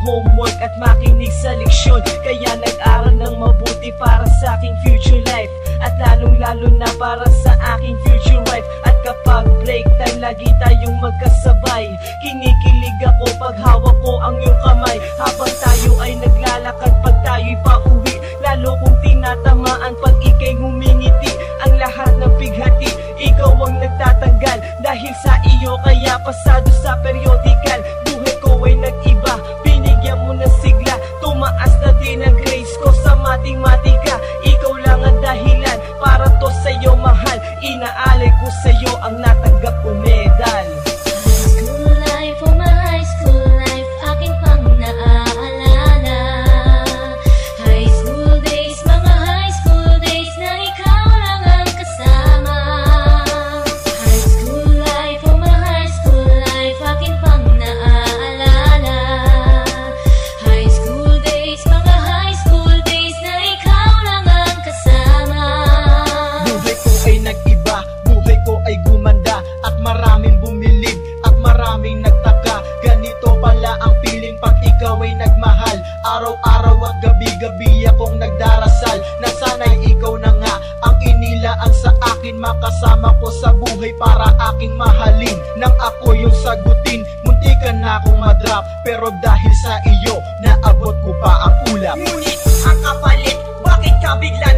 homework at makinig sa leksyon. Kaya nag-aral ng mabuti para sa aking future life, at lalong lalo na para sa aking future wife. At kapag break time, lagi tayong magkasabay. Kinikilig ako pag hawak ko ang iyong kamay, habang tayo ay naglalakad pag tayo'y pauwi. Lalo kong tinatamaan pag ika'y ngumingiti. Ang lahat ng pighati, ikaw ang nagtatanggal. Dahil sa iyo kaya pasado sa periodical. Buhay ko ay nag-iba, binigyan mo ng sigla. Tumaas na din ang grades ko sa matematika. Ikaw lang ang dahilan para to sa'yo mahal. Inaalay ko sa'yo ang natanggap kong medal. High school life, oh my high school life, akin pang naaalala. High school days, mga high school days na ikaw lang ang kasama. High school life, oh my high school life, akin pang naaalala. High school days, mga high school days na ikaw lang ang kasama. Buhay ko ay nag-iba, buhay ko ay gumanda, at maraming bumilig, at maraming nagtaka. Ganito pala ang feeling pag ikaw ay nagmahal. Araw-araw at gabi-gabi akong nagdarasal na sana'y ikaw na nga ang inilaan sa akin. Makasama ko sa buhay para aking mahalin. Nang ako yung sagutin, muntikan na akong madrop, pero dahil sa iyo, naabot ko pa ang ulap. Ngunit ang kapalit, bakit ka bigla